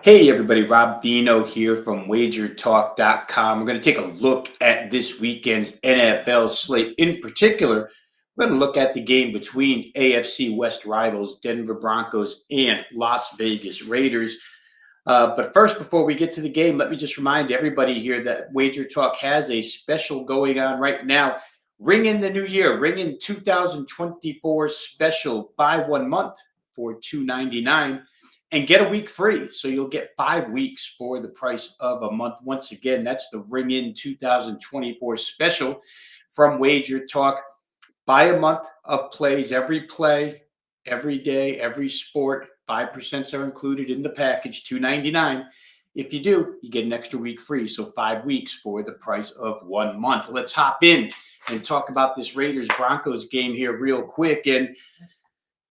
Hey everybody, Rob Vino here from wagertalk.com. We're going to take a look at this weekend's NFL slate. In particular, we're going to look at the game between AFC West rivals Denver Broncos and Las Vegas Raiders. But first, before we get to the game, let me just remind everybody here that Wager Talk has a special going on right now. Ring in the new year, ring in 2024 special, buy 1 month for $2.99. And get a week free. So you'll get 5 weeks for the price of a month. Once again, that's the Ring In 2024 special from Wager Talk. Buy a month of plays, every play, every day, every sport. 5% are included in the package, $2.99. If you do, you get an extra week free. So 5 weeks for the price of 1 month. Let's hop in and talk about this Raiders-Broncos game here real quick. And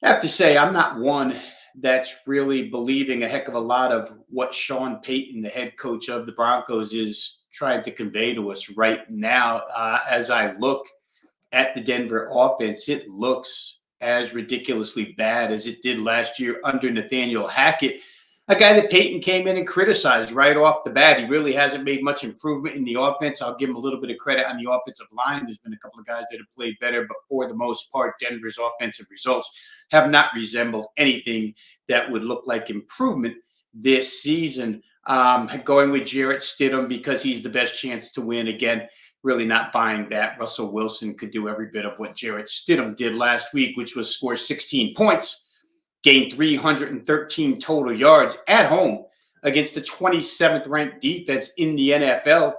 I have to say, I'm not one that's really believing a heck of a lot of what Sean Payton, the head coach of the Broncos, is trying to convey to us right now. As I look at the Denver offense, it looks as ridiculously bad as it did last year under Nathaniel Hackett, a guy that Payton came in and criticized right off the bat. He really hasn't made much improvement in the offense. I'll give him a little bit of credit on the offensive line. There's been a couple of guys that have played better, but for the most part, Denver's offensive results have not resembled anything that would look like improvement this season. Going with Jarrett Stidham because he's the best chance to win. Again, really not buying that. Russell Wilson could do every bit of what Jarrett Stidham did last week, which was score 16 points, gain 313 total yards at home against the 27th ranked defense in the NFL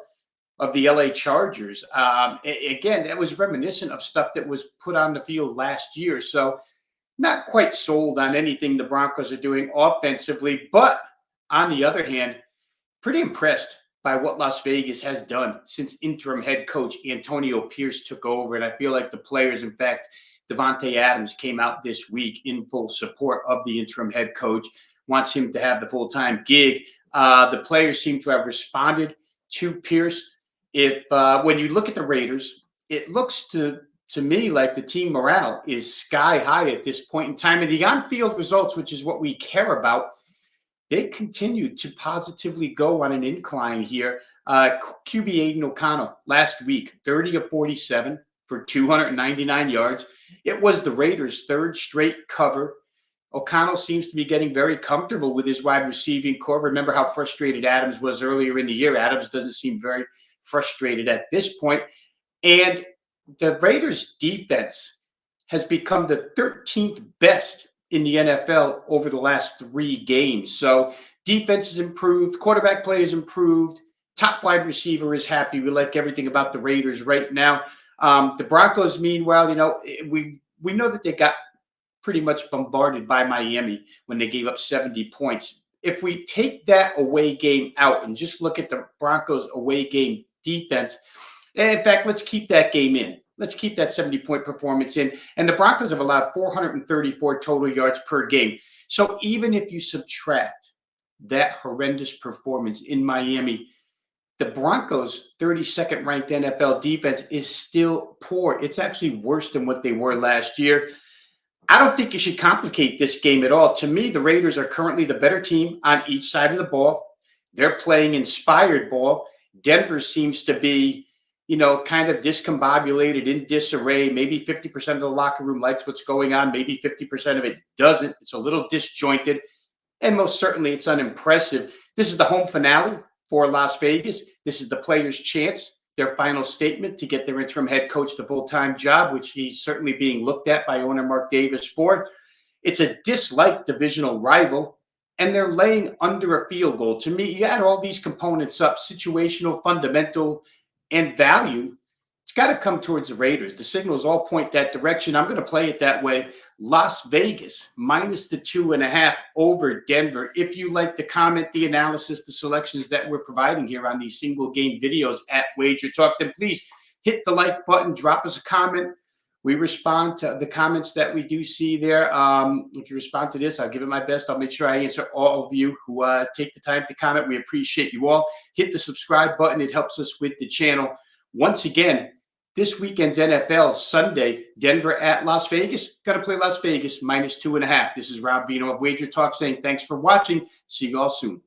of the LA Chargers. Again, that was reminiscent of stuff that was put on the field last year. So not quite sold on anything the Broncos are doing offensively, but on the other hand, pretty impressed by what Las Vegas has done since interim head coach Antonio Pierce took over. And I feel like the players, in fact, Devontae Adams came out this week in full support of the interim head coach, wants him to have the full-time gig. The players seem to have responded to Pierce. When you look at the Raiders, it looks to me like the team morale is sky high at this point in time. And the on-field results, which is what we care about, they continue to positively go on an incline here. QB Aiden O'Connell last week, 30 of 47 for 299 yards. It was the Raiders' third straight cover. O'Connell seems to be getting very comfortable with his wide receiving core. Remember how frustrated Adams was earlier in the year. Adams doesn't seem very frustrated at this point. And the Raiders' defense has become the 13th best in the NFL over the last 3 games. So defense has improved, quarterback play has improved, top wide receiver is happy. We like everything about the Raiders right now. The Broncos, meanwhile, we know that they got pretty much bombarded by Miami when they gave up 70 points. If we take that away game out and just look at the Broncos away game defense, and in fact, let's keep that game in. Let's keep that 70-point performance in. And the Broncos have allowed 434 total yards per game. So even if you subtract that horrendous performance in Miami, the Broncos' 32nd ranked NFL defense is still poor. It's actually worse than what they were last year. I don't think you should complicate this game at all. To me, the Raiders are currently the better team on each side of the ball. They're playing inspired ball. Denver seems to be, kind of discombobulated, in disarray. Maybe 50% of the locker room likes what's going on. Maybe 50% of it doesn't. It's a little disjointed. And most certainly it's unimpressive. This is the home finale for Las Vegas. This is the players' chance, their final statement to get their interim head coach the full-time job, which he's certainly being looked at by owner Mark Davis for. It's a disliked divisional rival, and they're laying under a field goal. To me, you add all these components up, situational, fundamental, and value, it's got to come towards the Raiders. The signals all point that direction. I'm going to play it that way. Las Vegas minus the 2.5 over Denver. If you like the comment, the analysis, the selections that we're providing here on these single game videos at Wager Talk, then please hit the like button, drop us a comment. We respond to the comments that we do see there. If you respond to this, I'll give it my best. I'll make sure I answer all of you who take the time to comment. We appreciate you all. Hit the subscribe button. It helps us with the channel. Once again, this weekend's NFL, Sunday, Denver at Las Vegas. Got to play Las Vegas minus 2.5. This is Rob Vino of Wager Talk saying thanks for watching. See you all soon.